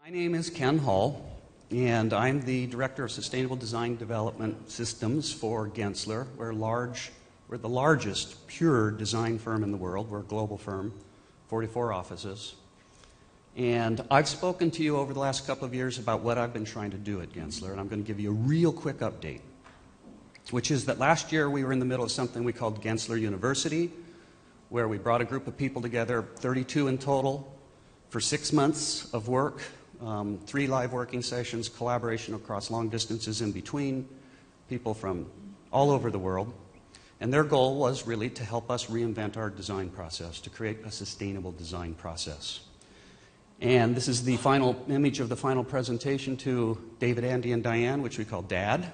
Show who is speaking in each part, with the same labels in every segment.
Speaker 1: My name is Ken Hall, and I'm the Director of Sustainable Design Development Systems for Gensler. We're the largest pure design firm in the world. We're a global firm, 44 offices. And I've spoken to you over the last couple of years about what I've been trying to do at Gensler, and I'm going to give you a real quick update, which is that last year we were in the middle of something we called Gensler University, where we brought a group of people together, 32 in total, for 6 months of work. 3 live working sessions, collaboration across long distances in between, people from all over the world. And their goal was really to help us reinvent our design process, to create a sustainable design process. And this is the final image of the final presentation to David, Andy, and Diane, which we call DAD.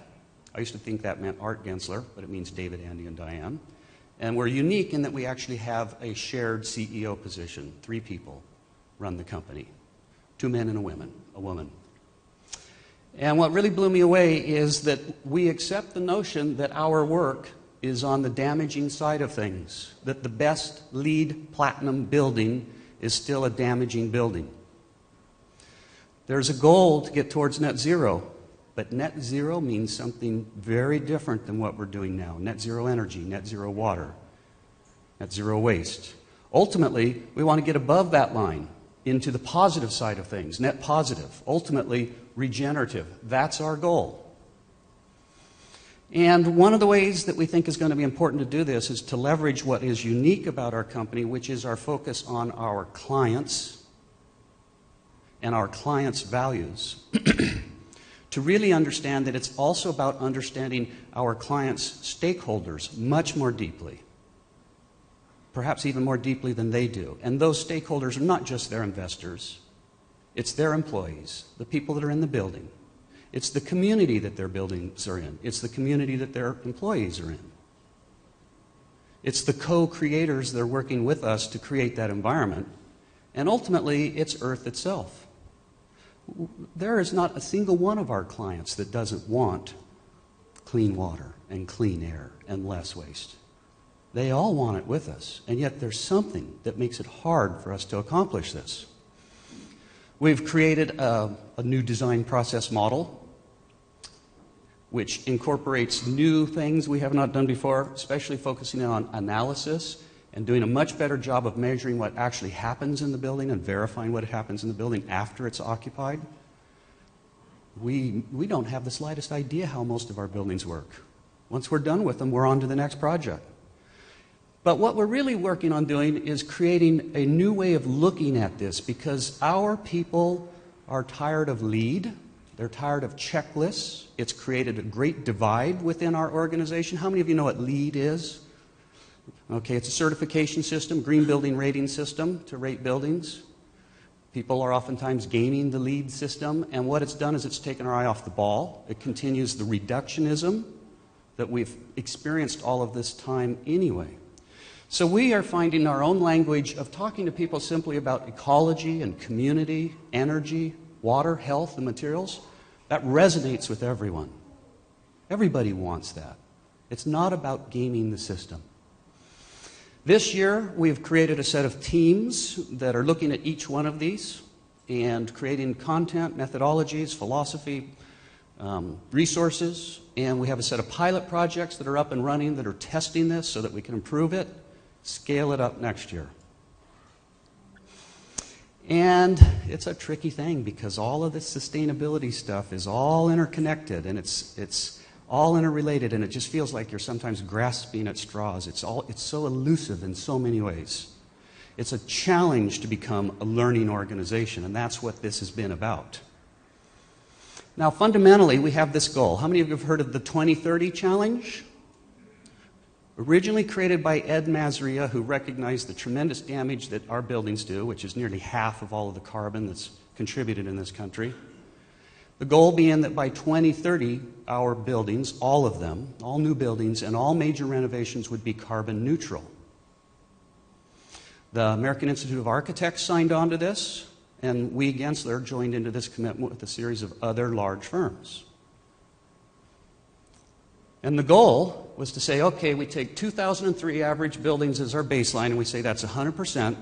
Speaker 1: I used to think that meant Art Gensler, but it means David, Andy, and Diane. And we're unique in that we actually have a shared CEO position. 3 people run the company. 2 men and a woman. And what really blew me away is that we accept the notion that our work is on the damaging side of things, that the best LEED Platinum building is still a damaging building. There's a goal to get towards net zero, but net zero means something very different than what we're doing now. Net zero energy, net zero water, net zero waste. Ultimately, we want to get above that line into the positive side of things, net positive, ultimately regenerative. That's our goal. And one of the ways that we think is going to be important to do this is to leverage what is unique about our company, which is our focus on our clients and our clients' values, to really understand that it's also about understanding our clients' stakeholders much more deeply. Perhaps even more deeply than they do. And those stakeholders are not just their investors. It's their employees, the people that are in the building. It's the community that their buildings are in. It's the community that their employees are in. It's the co-creators that are working with us to create that environment. And ultimately, it's Earth itself. There is not a single one of our clients that doesn't want clean water and clean air and less waste. They all want it with us, and yet there's something that makes it hard for us to accomplish this. We've created a new design process model, which incorporates new things we have not done before, especially focusing on analysis and doing a much better job of measuring what actually happens in the building and verifying what happens in the building after it's occupied. We don't have the slightest idea how most of our buildings work. Once we're done with them, we're on to the next project. But what we're really working on doing is creating a new way of looking at this, because our people are tired of LEED. They're tired of checklists. It's created a great divide within our organization. How many of you know what LEED is? Okay, it's a certification system, green building rating system to rate buildings. People are oftentimes gaming the LEED system, and what it's done is it's taken our eye off the ball. It continues the reductionism that we've experienced all of this time anyway. So we are finding our own language of talking to people simply about ecology and community, energy, water, health, and materials. That resonates with everyone. Everybody wants that. It's not about gaming the system. This year, we've created a set of teams that are looking at each one of these and creating content, methodologies, philosophy, resources, and we have a set of pilot projects that are up and running that are testing this so that we can improve it. Scale it up next year. And it's a tricky thing because all of this sustainability stuff is all interconnected and it's all interrelated, and it just feels like you're sometimes grasping at straws. It's so elusive in so many ways. It's a challenge to become a learning organization, and that's what this has been about. Now, fundamentally, we have this goal. How many of you have heard of the 2030 challenge? Originally created by Ed Mazria, who recognized the tremendous damage that our buildings do, which is nearly half of all of the carbon that's contributed in this country. The goal being that by 2030, our buildings, all of them, all new buildings and all major renovations would be carbon neutral. The American Institute of Architects signed on to this, and we, Gensler, joined into this commitment with a series of other large firms. And the goal was to say, okay, we take 2003 average buildings as our baseline, and we say that's 100%,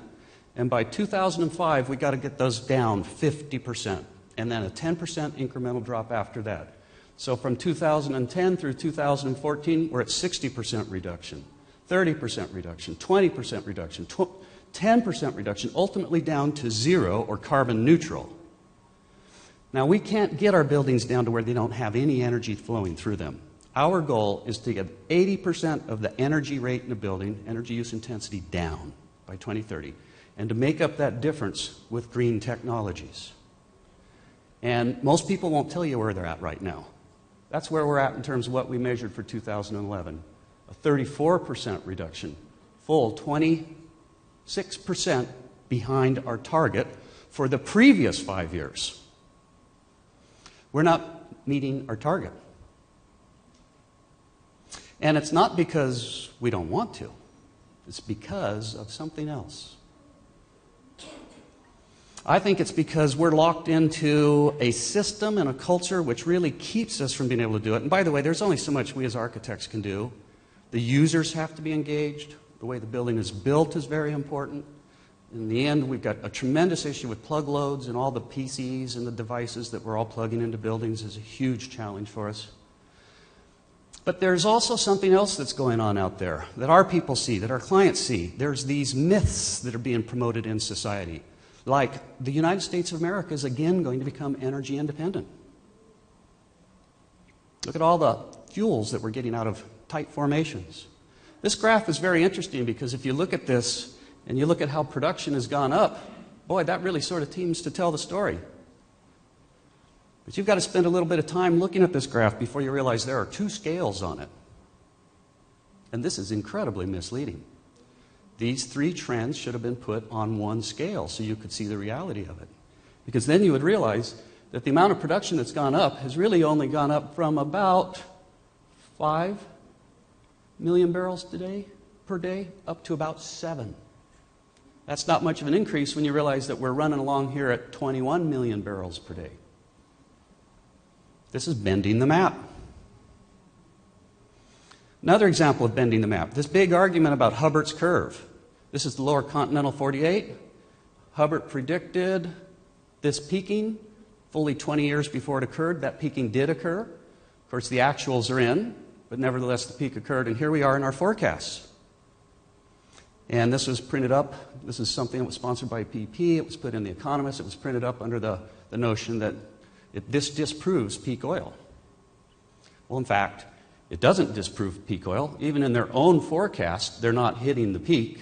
Speaker 1: and by 2005, we got to get those down 50%. and then a 10% incremental drop after that. So from 2010 through 2014, we're at 60% reduction, 30% reduction, 20% reduction, 10% reduction, ultimately down to zero or carbon neutral. Now, we can't get our buildings down to where they don't have any energy flowing through them. Our goal is to get 80% of the energy rate in a building, energy use intensity, down by 2030, and to make up that difference with green technologies. And most people won't tell you where they're at right now. That's where we're at in terms of what we measured for 2011. A 34% reduction, full 26% behind our target for the previous 5 years. We're not meeting our target. And it's not because we don't want to. It's because of something else. I think it's because we're locked into a system and a culture which really keeps us from being able to do it. And by the way, there's only so much we as architects can do. The users have to be engaged. The way the building is built is very important. In the end, we've got a tremendous issue with plug loads, and all the PCs and the devices that we're all plugging into buildings is a huge challenge for us. But there's also something else that's going on out there that our people see, that our clients see. There's these myths that are being promoted in society. Like the United States of America is again going to become energy independent. Look at all the fuels that we're getting out of tight formations. This graph is very interesting because if you look at this and you look at how production has gone up, boy, that really sort of seems to tell the story. But you've got to spend a little bit of time looking at this graph before you realize there are two scales on it. And this is incredibly misleading. These three trends should have been put on one scale so you could see the reality of it. Because then you would realize that the amount of production that's gone up has really only gone up from about 5 million barrels per day up to about 7. That's not much of an increase when you realize that we're running along here at 21 million barrels per day. This is bending the map. Another example of bending the map, this big argument about Hubbert's curve. This is the lower continental 48. Hubbert predicted this peaking fully 20 years before it occurred. That peaking did occur. Of course, the actuals are in, but nevertheless the peak occurred, and here we are in our forecasts. And this was printed up. This is something that was sponsored by PP. It was put in The Economist. It was printed up under the notion that this disproves peak oil. Well, in fact, it doesn't disprove peak oil. Even in their own forecast, they're not hitting the peak.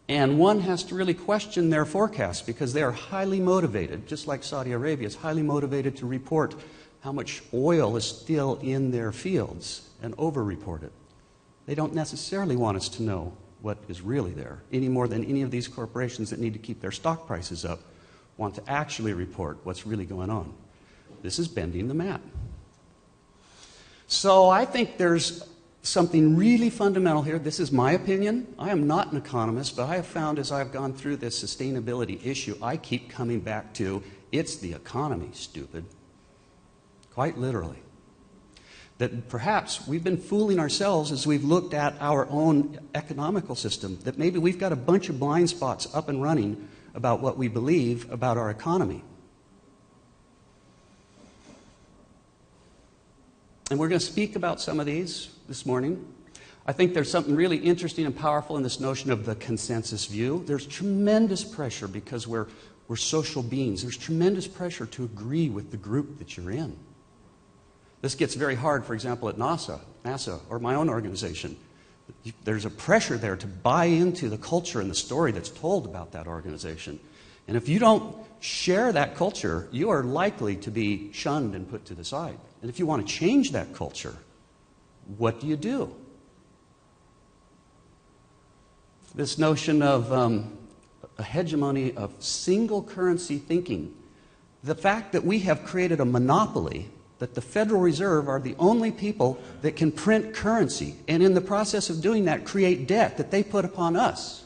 Speaker 1: And one has to really question their forecast because they are highly motivated, just like Saudi Arabia is highly motivated to report how much oil is still in their fields and over-report it. They don't necessarily want us to know what is really there, any more than any of these corporations that need to keep their stock prices up want to actually report what's really going on. This is bending the map. So I think there's something really fundamental here. This is my opinion. I am not an economist, but I have found as I've gone through this sustainability issue, I keep coming back to, it's the economy, stupid. Quite literally. That perhaps we've been fooling ourselves as we've looked at our own economical system, that maybe we've got a bunch of blind spots up and running about what we believe about our economy. And we're going to speak about some of these this morning. I think there's something really interesting and powerful in this notion of the consensus view. There's tremendous pressure because we're social beings. There's tremendous pressure to agree with the group that you're in. This gets very hard, for example, at NASA, or my own organization. There's a pressure there to buy into the culture and the story that's told about that organization. And if you don't share that culture, you are likely to be shunned and put to the side. And if you want to change that culture, what do you do? This notion of a hegemony of single currency thinking, the fact that we have created a monopoly, that the Federal Reserve are the only people that can print currency, and in the process of doing that create debt that they put upon us.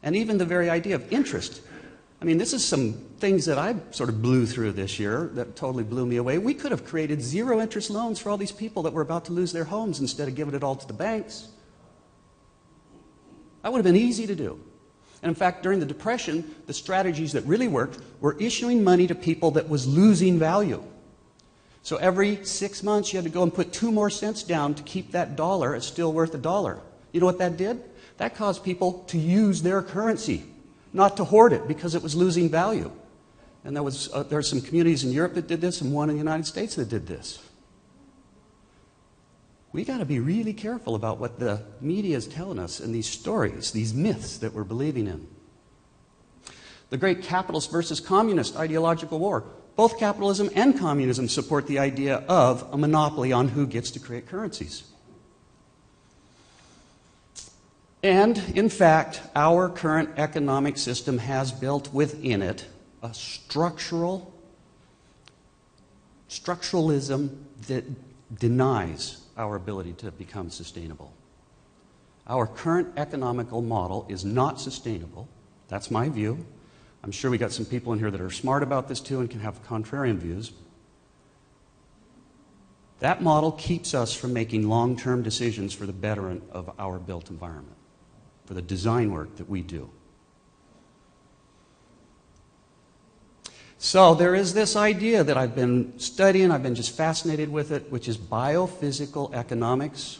Speaker 1: And even the very idea of interest. I mean, this is some things that I sort of blew through this year that totally blew me away. We could have created zero interest loans for all these people that were about to lose their homes instead of giving it all to the banks. That would have been easy to do. And in fact, during the Depression, the strategies that really worked were issuing money to people that was losing value. So every 6 months, you had to go and put 2 more cents down to keep that dollar as still worth $1. You know what that did? That caused people to use their currency, not to hoard it because it was losing value. And there are some communities in Europe that did this and one in the United States that did this. We got to be really careful about what the media is telling us and these stories, these myths that we're believing in. The great capitalist versus communist ideological war. Both capitalism and communism support the idea of a monopoly on who gets to create currencies. And, in fact, our current economic system has built within it a structuralism that denies our ability to become sustainable. Our current economical model is not sustainable. That's my view. I'm sure we got some people in here that are smart about this too and can have contrarian views. That model keeps us from making long-term decisions for the betterment of our built environment, for the design work that we do. So there is this idea that I've been studying, I've been just fascinated with it, which is biophysical economics.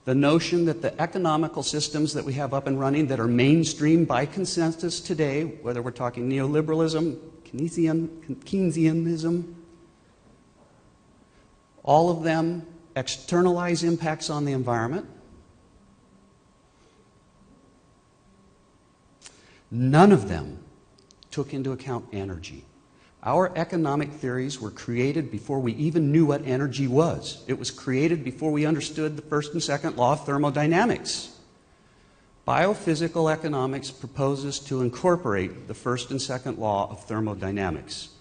Speaker 1: The notion that the economical systems that we have up and running that are mainstream by consensus today, whether we're talking neoliberalism, Keynesianism, all of them externalize impacts on the environment. None of them took into account energy. Our economic theories were created before we even knew what energy was. It was created before we understood the first and second law of thermodynamics. Biophysical economics proposes to incorporate the first and second law of thermodynamics.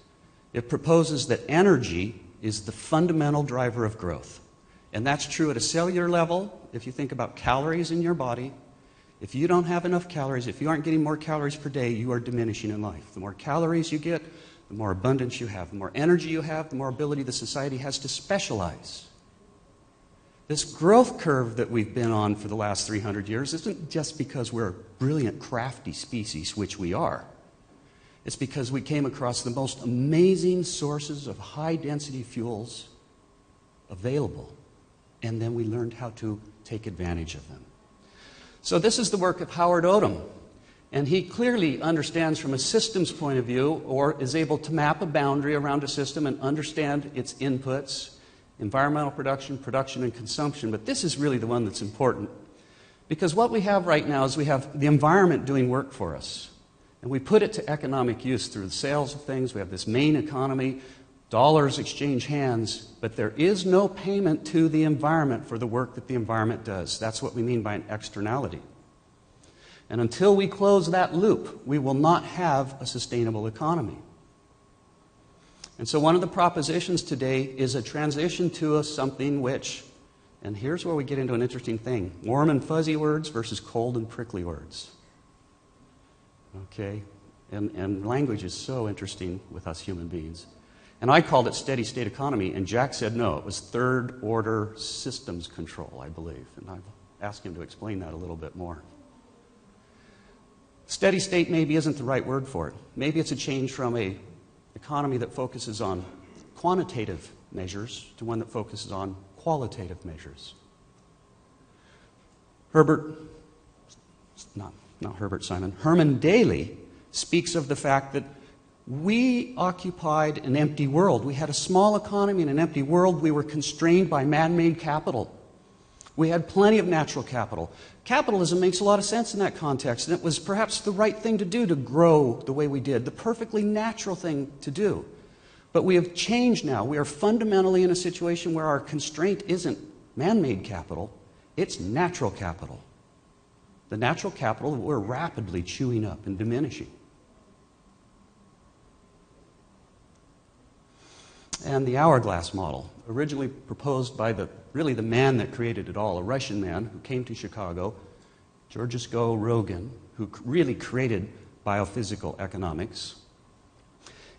Speaker 1: It proposes that energy is the fundamental driver of growth. And that's true at a cellular level. If you think about calories in your body, if you don't have enough calories, if you aren't getting more calories per day, you are diminishing in life. The more calories you get, the more abundance you have. The more energy you have, the more ability the society has to specialize. This growth curve that we've been on for the last 300 years isn't just because we're a brilliant, crafty species, which we are. It's because we came across the most amazing sources of high-density fuels available, and then we learned how to take advantage of them. So this is the work of Howard Odum, and he clearly understands from a systems point of view, or is able to map a boundary around a system and understand its inputs, environmental production, production, and consumption. But this is really the one that's important, because what we have right now is we have the environment doing work for us, and we put it to economic use through the sales of things. We have this main economy, dollars exchange hands, but there is no payment to the environment for the work that the environment does. That's what we mean by an externality. And until we close that loop, we will not have a sustainable economy. And so one of the propositions today is a transition to something which, and here's where we get into an interesting thing, warm and fuzzy words versus cold and prickly words. Okay? And language is so interesting with us human beings. And I called it steady state economy, and Jack said no, it was third order systems control, I believe. And I've asked him to explain that a little bit more. Steady state maybe isn't the right word for it. Maybe it's a change from an economy that focuses on quantitative measures to one that focuses on qualitative measures. Herman Daly speaks of the fact that we occupied an empty world. We had a small economy in an empty world. We were constrained by man-made capital. We had plenty of natural capital. Capitalism makes a lot of sense in that context, and it was perhaps the right thing to do to grow the way we did, the perfectly natural thing to do. But we have changed now. We are fundamentally in a situation where our constraint isn't man-made capital, it's natural capital. The natural capital that we're rapidly chewing up and diminishing. And the hourglass model, originally proposed by the man that created it all, a Russian man who came to Chicago, Georges Rogan, who really created biophysical economics.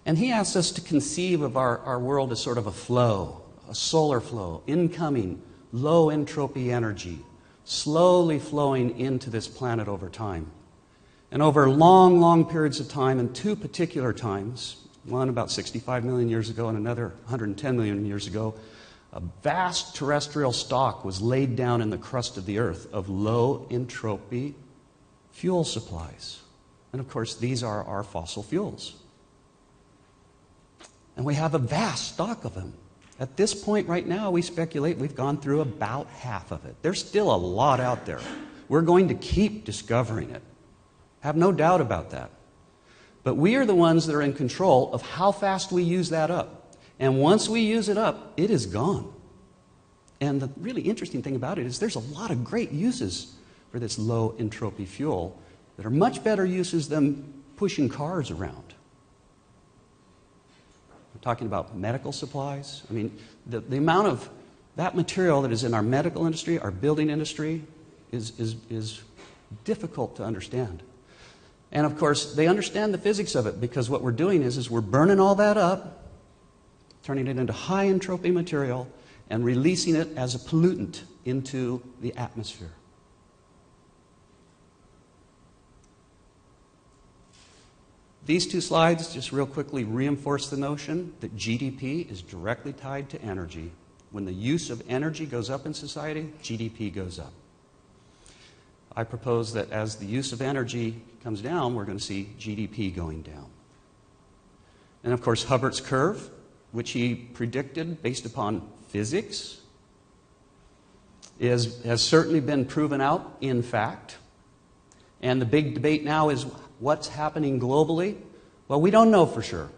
Speaker 1: And he asked us to conceive of our world as sort of a flow, a solar flow, incoming, low entropy energy, slowly flowing into this planet over time. And over long, long periods of time, and two particular times, one about 65 million years ago and another 110 million years ago, a vast terrestrial stock was laid down in the crust of the Earth of low entropy fuel supplies. And of course, these are our fossil fuels. And we have a vast stock of them. At this point right now, we speculate we've gone through about half of it. There's still a lot out there. We're going to keep discovering it. Have no doubt about that. But we are the ones that are in control of how fast we use that up. And once we use it up, it is gone. And the really interesting thing about it is there's a lot of great uses for this low entropy fuel that are much better uses than pushing cars around. We're talking about medical supplies. I mean, the amount of that material that is in our medical industry, our building industry, is difficult to understand. And of course, they understand the physics of it because what we're doing is we're burning all that up, turning it into high entropy material, and releasing it as a pollutant into the atmosphere. These two slides just real quickly reinforce the notion that GDP is directly tied to energy. When the use of energy goes up in society, GDP goes up. I propose that as the use of energy comes down, we're going to see GDP going down. And of course, Hubbert's curve, which he predicted based upon physics, has certainly been proven out in fact. And the big debate now is what's happening globally? Well, we don't know for sure.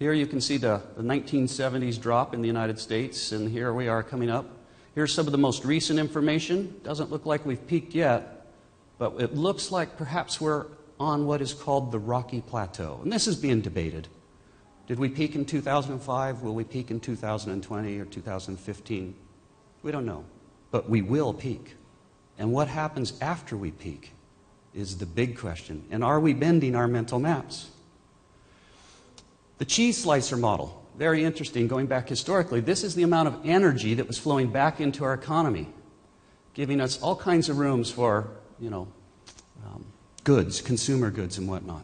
Speaker 1: Here you can see the 1970s drop in the United States, and here we are coming up. Here's some of the most recent information. Doesn't look like we've peaked yet, but it looks like perhaps we're on what is called the Rocky Plateau. And this is being debated. Did we peak in 2005? Will we peak in 2020 or 2015? We don't know. But we will peak. And what happens after we peak is the big question. And are we bending our mental maps? The cheese slicer model. Very interesting, going back historically. This is the amount of energy that was flowing back into our economy, giving us all kinds of rooms for, goods, consumer goods and whatnot.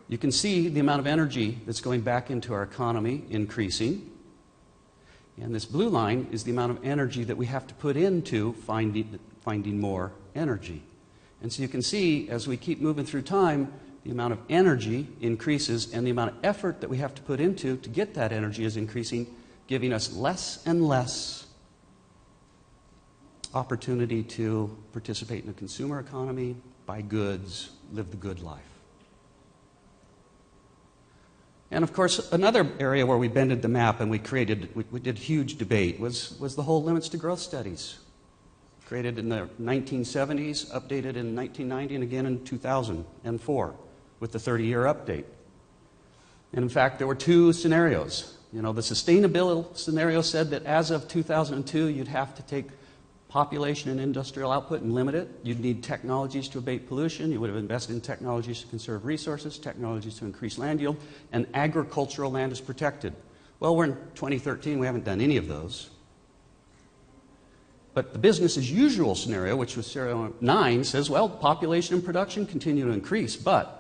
Speaker 1: You can see the amount of energy that's going back into our economy increasing. And this blue line is the amount of energy that we have to put into finding more energy. And so you can see, as we keep moving through time, the amount of energy increases, and the amount of effort that we have to put into to get that energy is increasing, giving us less and less opportunity to participate in the consumer economy, buy goods, live the good life. And of course, another area where we bended the map and we did huge debate was the whole limits to growth studies. Created in the 1970s, updated in 1990, and again in 2004 with the 30-year update. And in fact, there were two scenarios. The sustainability scenario said that as of 2002, you'd have to take population and industrial output and limit it. You'd need technologies to abate pollution. You would have invested in technologies to conserve resources, technologies to increase land yield, and agricultural land is protected. Well, we're in 2013. We haven't done any of those. But the business as usual scenario, which was scenario 9, says, well, population and production continue to increase, but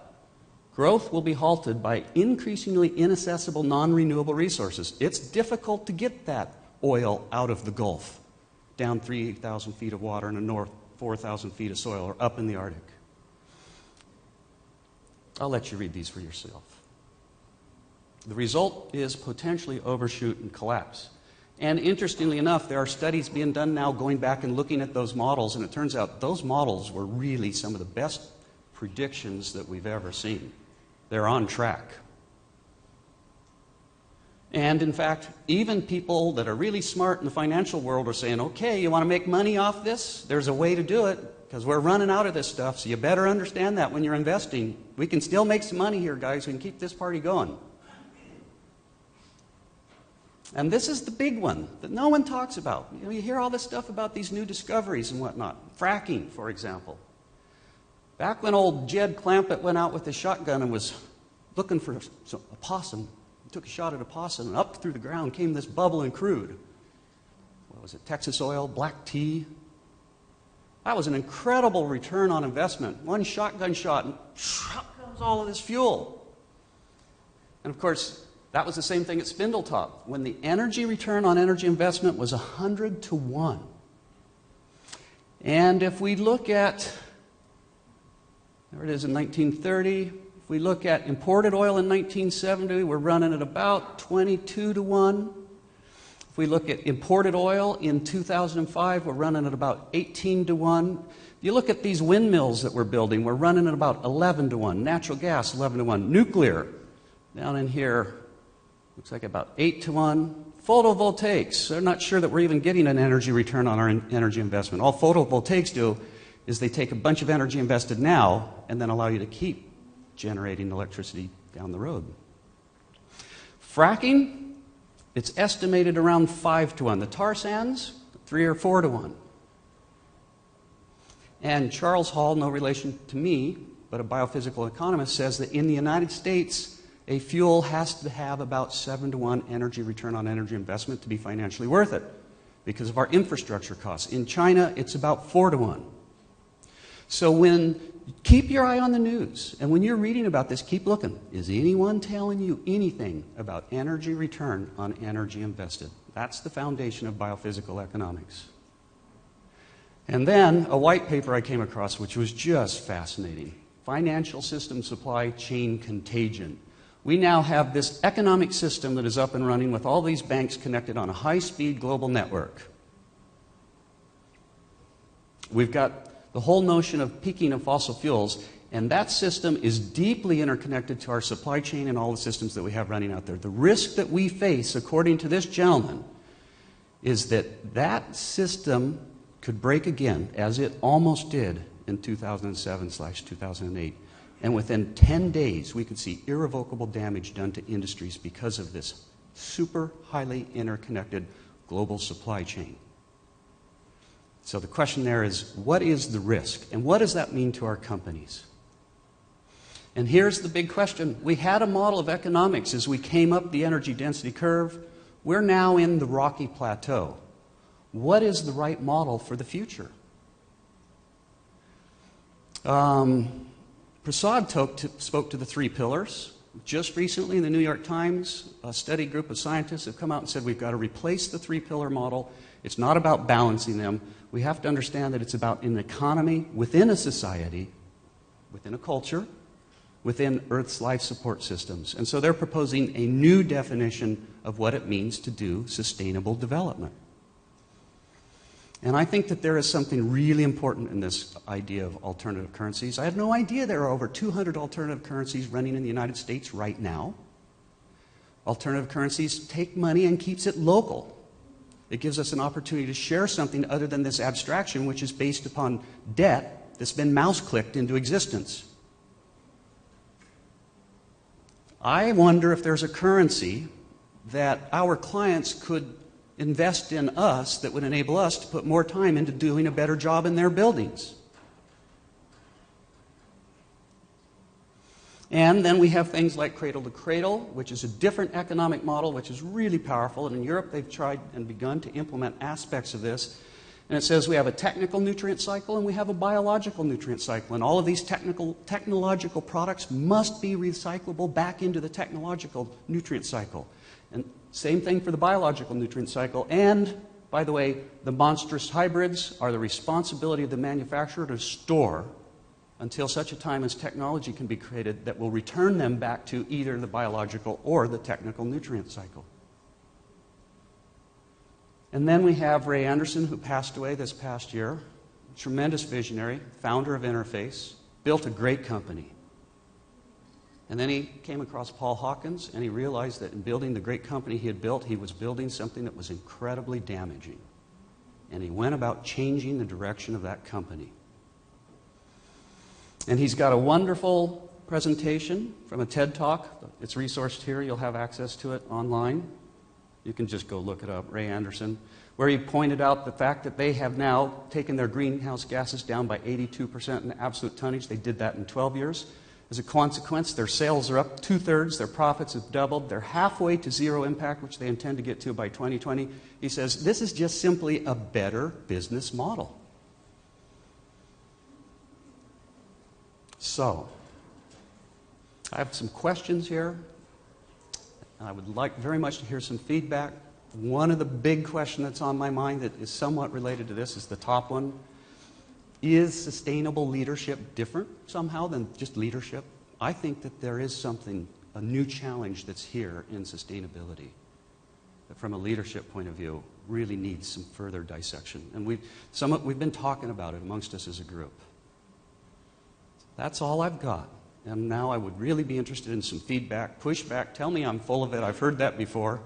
Speaker 1: growth will be halted by increasingly inaccessible non-renewable resources. It's difficult to get that oil out of the Gulf, down 3,000 feet of water in the north, 4,000 feet of soil, or up in the Arctic. I'll let you read these for yourself. The result is potentially overshoot and collapse. And interestingly enough, there are studies being done now going back and looking at those models, and it turns out those models were really some of the best predictions that we've ever seen. They're on track. And in fact, even people that are really smart in the financial world are saying, okay, you want to make money off this? There's a way to do it, because we're running out of this stuff, so you better understand that when you're investing. We can still make some money here, guys. We can keep this party going. And this is the big one that no one talks about. You hear all this stuff about these new discoveries and whatnot. Fracking, for example. Back when old Jed Clampett went out with his shotgun and was looking for a possum, he took a shot at a possum, and up through the ground came this bubbling crude. What was it? Texas oil, black tea. That was an incredible return on investment. One shotgun shot, and comes all of this fuel. And of course, that was the same thing at Spindletop, when the energy return on energy investment was 100 to 1. And if we look at, there it is in 1930, if we look at imported oil in 1970, we're running at about 22 to 1. If we look at imported oil in 2005, we're running at about 18 to 1. You look at these windmills that we're building, we're running at about 11 to 1. Natural gas, 11 to 1. Nuclear, down in here, looks like about 8 to 1. Photovoltaics, they're not sure that we're even getting an energy return on our energy investment. All photovoltaics do is they take a bunch of energy invested now and then allow you to keep generating electricity down the road. Fracking, it's estimated around 5 to 1. The tar sands, 3 or 4 to 1. And Charles Hall, no relation to me, but a biophysical economist, says that in the United States, a fuel has to have about 7 to 1 energy return on energy investment to be financially worth it because of our infrastructure costs. In China, it's about 4 to 1. So keep your eye on the news, and when you're reading about this, keep looking. Is anyone telling you anything about energy return on energy invested? That's the foundation of biophysical economics. And then a white paper I came across, which was just fascinating. Financial System Supply Chain Contagion. We now have this economic system that is up and running with all these banks connected on a high-speed global network. We've got the whole notion of peaking of fossil fuels, and that system is deeply interconnected to our supply chain and all the systems that we have running out there. The risk that we face, according to this gentleman, is that that system could break again, as it almost did in 2007/2008. And within 10 days, we could see irrevocable damage done to industries because of this super highly interconnected global supply chain. So the question there is, what is the risk? And what does that mean to our companies? And here's the big question. We had a model of economics as we came up the energy density curve. We're now in the rocky plateau. What is the right model for the future? Prasad spoke to the 3 pillars. Just recently in the New York Times, a study group of scientists have come out and said we've got to replace the 3-pillar model. It's not about balancing them. We have to understand that it's about an economy within a society, within a culture, within Earth's life support systems. And so they're proposing a new definition of what it means to do sustainable development. And I think that there is something really important in this idea of alternative currencies. I had no idea there are over 200 alternative currencies running in the United States right now. Alternative currencies take money and keeps it local. It gives us an opportunity to share something other than this abstraction, which is based upon debt that's been mouse-clicked into existence. I wonder if there's a currency that our clients could invest in us that would enable us to put more time into doing a better job in their buildings. And then we have things like cradle to cradle, which is a different economic model, which is really powerful. And in Europe, they've tried and begun to implement aspects of this. And it says we have a technical nutrient cycle and we have a biological nutrient cycle. And all of these technological products must be recyclable back into the technological nutrient cycle. And same thing for the biological nutrient cycle. And, by the way, the monstrous hybrids are the responsibility of the manufacturer to store until such a time as technology can be created that will return them back to either the biological or the technical nutrient cycle. And then we have Ray Anderson, who passed away this past year, tremendous visionary, founder of Interface, built a great company. And then he came across Paul Hawkins, and he realized that in building the great company he had built, he was building something that was incredibly damaging. And he went about changing the direction of that company. And he's got a wonderful presentation from a TED Talk. It's resourced here. You'll have access to it online. You can just go look it up, Ray Anderson, where he pointed out the fact that they have now taken their greenhouse gases down by 82% in absolute tonnage. They did that in 12 years. As a consequence, their sales are up 2/3, their profits have doubled, they're halfway to zero impact, which they intend to get to by 2020. He says, this is just simply a better business model. So, I have some questions here. I would like very much to hear some feedback. One of the big questions that's on my mind that is somewhat related to this is the top one. Is sustainable leadership different somehow than just leadership? I think that there is something, a new challenge that's here in sustainability that from a leadership point of view really needs some further dissection. And we've been talking about it amongst us as a group. That's all I've got. And now I would really be interested in some feedback, pushback. Tell me I'm full of it. I've heard that before.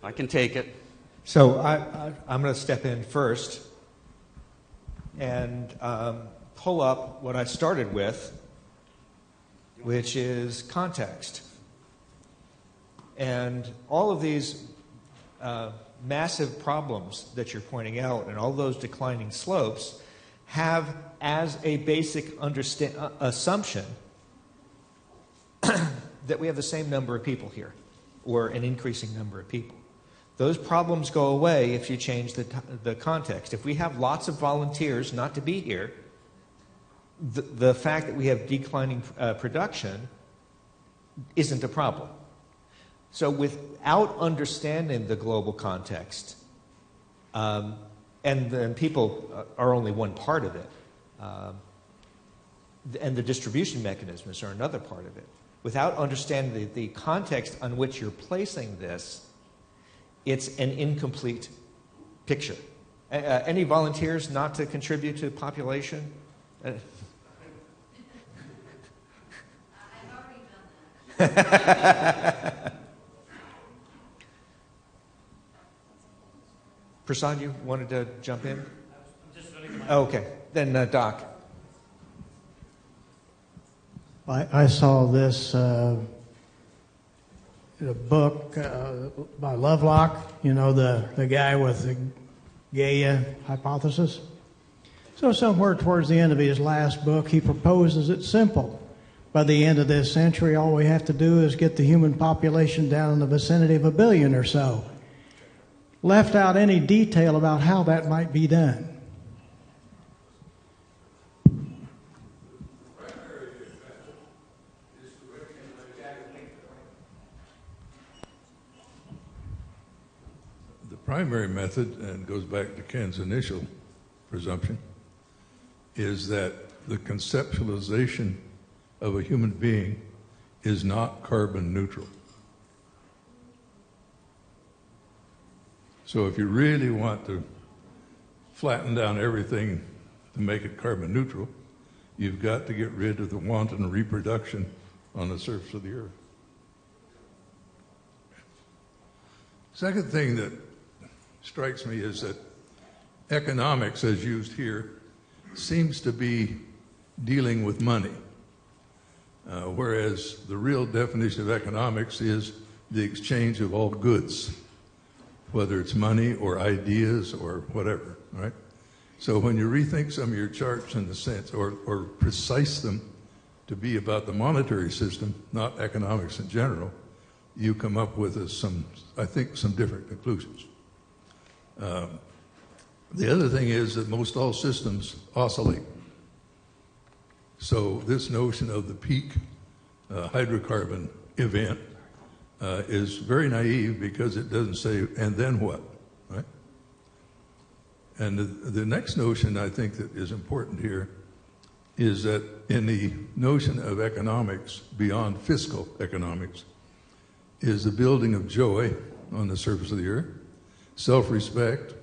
Speaker 1: I can take it.
Speaker 2: So I'm going to step in first and pull up what I started with, which is context. And all of these massive problems that you're pointing out and all those declining slopes have as a basic assumption that we have the same number of people here, or an increasing number of people. Those problems go away if you change the context. If we have lots of volunteers not to be here, the fact that we have declining production isn't a problem. So without understanding the global context, and then people are only one part of it, and the distribution mechanisms are another part of it. Without understanding the context on which you're placing this, it's an incomplete picture. Any volunteers not to contribute to population?
Speaker 3: I've already done that.
Speaker 2: Prasad, you wanted to jump in? Oh, okay. Then Doc.
Speaker 4: I saw this in a book by Lovelock, you know, the guy with the Gaia hypothesis. So somewhere towards the end of his last book, he proposes it's simple. By the end of this century, all we have to do is get the human population down in the vicinity of 1 billion or so. Left out any detail about how that might be done.
Speaker 5: The primary method, and goes back to Ken's initial presumption, is that the conceptualization of a human being is not carbon neutral. So if you really want to flatten down everything to make it carbon neutral, you've got to get rid of the wanton reproduction on the surface of the earth. Second thing that strikes me is that economics, as used here, seems to be dealing with money, whereas the real definition of economics is the exchange of all goods, whether it's money or ideas or whatever, right? So when you rethink some of your charts in the sense, or precise them to be about the monetary system, not economics in general, you come up with some different conclusions. The other thing is that most all systems oscillate. So this notion of the peak hydrocarbon event is very naive because it doesn't say, and then what, right? And the next notion I think that is important here is that in the notion of economics, beyond fiscal economics, is the building of joy on the surface of the earth, self-respect,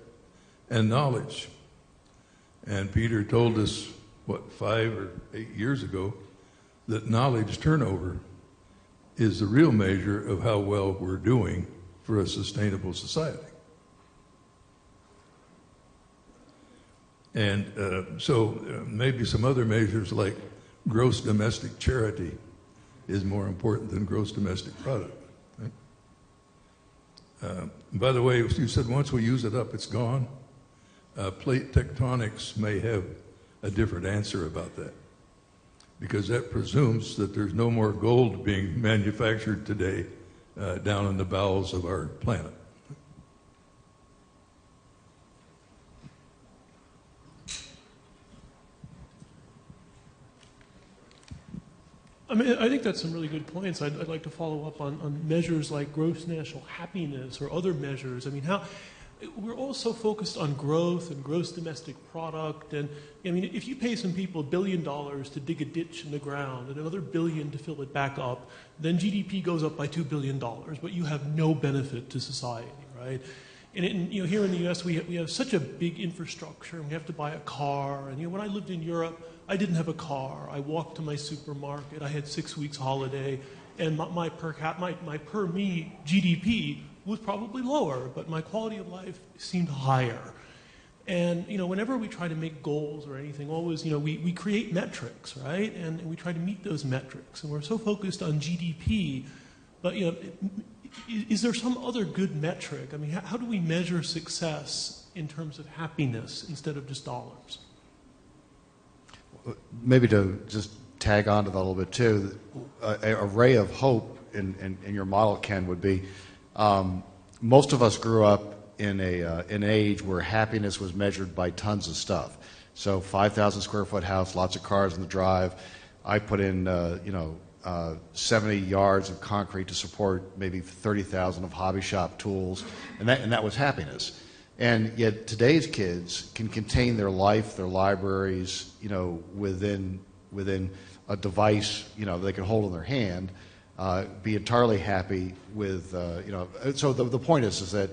Speaker 5: and knowledge. And Peter told us, 5 or 8 years ago, that knowledge turnover is the real measure of how well we're doing for a sustainable society. And so maybe some other measures like gross domestic charity is more important than gross domestic product. Right? By the way, you said once we use it up, it's gone. Plate tectonics may have a different answer about that, because that presumes that there's no more gold being manufactured today down in the bowels of our planet.
Speaker 3: I mean, I think that's some really good points. I'd like to follow up on measures like gross national happiness or other measures. I mean, we're all so focused on growth and gross domestic product. And I mean, if you pay some people $1 billion to dig a ditch in the ground and another $1 billion to fill it back up, then GDP goes up by $2 billion, but you have no benefit to society, right? And here in the U.S., we have such a big infrastructure, and we have to buy a car. And when I lived in Europe, I didn't have a car. I walked to my supermarket. I had 6 weeks holiday, and my per me GDP was probably lower, but my quality of life seemed higher. And whenever we try to make goals or anything, always we create metrics, right? And we try to meet those metrics, and we're so focused on GDP, but is there some other good metric? I mean, how do we measure success in terms of happiness instead of just dollars?
Speaker 6: Maybe to just tag on to that a little bit too, a ray of hope in your model, Ken, would be most of us grew up in an age where happiness was measured by tons of stuff. So 5,000 square foot house, lots of cars in the drive. I put in 70 yards of concrete to support maybe 30,000 of hobby shop tools, and that was happiness. And yet today's kids can contain their life, their libraries, within a device, they can hold in their hand, be entirely happy with, So the point is that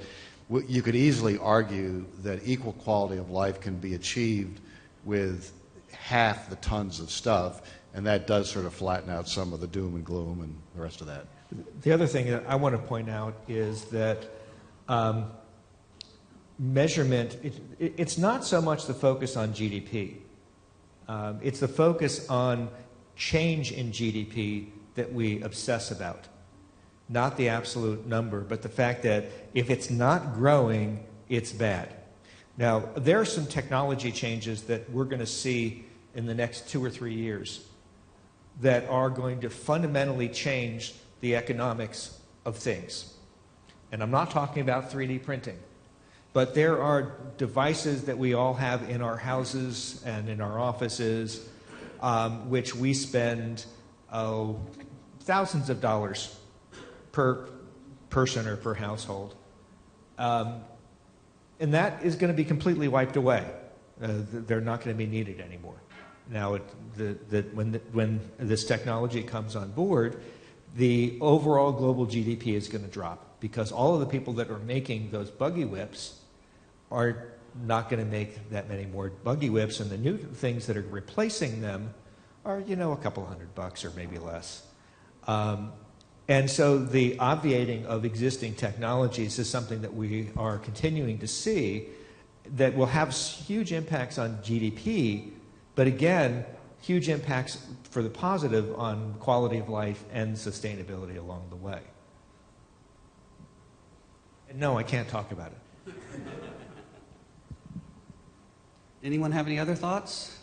Speaker 6: you could easily argue that equal quality of life can be achieved with half the tons of stuff, and that does sort of flatten out some of the doom and gloom and the rest of that.
Speaker 2: The other thing that I want to point out is that measurement, it's not so much the focus on GDP. It's the focus on change in GDP that we obsess about. Not the absolute number, but the fact that if it's not growing, it's bad. Now, there are some technology changes that we're going to see in the next 2 or 3 years that are going to fundamentally change the economics of things. And I'm not talking about 3D printing, but there are devices that we all have in our houses and in our offices, which we spend thousands of dollars per person or per household. And that is going to be completely wiped away. They're not going to be needed anymore. Now, when this technology comes on board, the overall global GDP is going to drop because all of the people that are making those buggy whips are not going to make that many more buggy whips, and the new things that are replacing them are, a couple $100 or maybe less. And so the obviating of existing technologies is something that we are continuing to see that will have huge impacts on GDP, but again, huge impacts for the positive on quality of life and sustainability along the way. And no, I can't talk about it.
Speaker 1: Anyone have any other thoughts?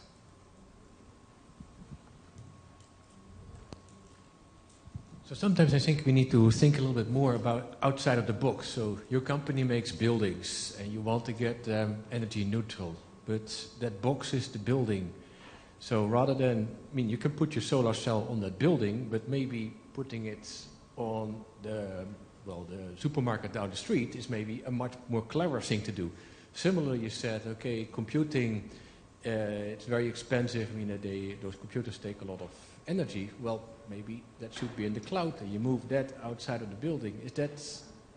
Speaker 7: So sometimes I think we need to think a little bit more about outside of the box. So your company makes buildings and you want to get them energy neutral, but that box is the building. So rather than, you can put your solar cell on that building, but maybe putting it on the supermarket down the street is maybe a much more clever thing to do. Similarly, you said, okay, computing, it's very expensive. Those computers take a lot of energy. Well, maybe that should be in the cloud, and you move that outside of the building.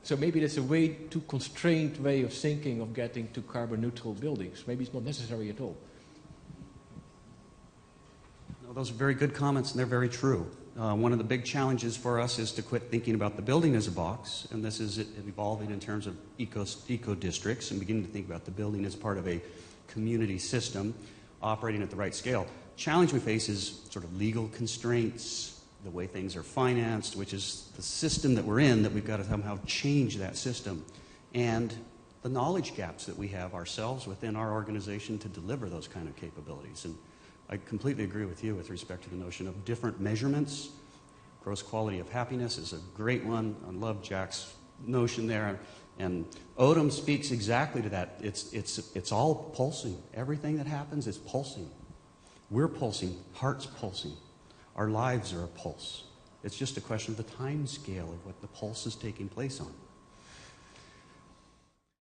Speaker 7: So maybe that's a way too constrained way of thinking of getting to carbon neutral buildings. Maybe it's not necessary at all.
Speaker 1: No, those are very good comments, and they're very true. One of the big challenges for us is to quit thinking about the building as a box, and this is evolving in terms of eco districts and beginning to think about the building as part of a community system operating at the right scale. Challenge we face is sort of legal constraints, the way things are financed, which is the system that we're in, that we've got to somehow change that system, and the knowledge gaps that we have ourselves within our organization to deliver those kind of capabilities. And I completely agree with you with respect to the notion of different measurements. Gross quality of happiness is a great one. I love Jack's notion there. And Odom speaks exactly to that. It's all pulsing. Everything that happens is pulsing. We're pulsing. Heart's pulsing. Our lives are a pulse. It's just a question of the time scale of what the pulse is taking place on.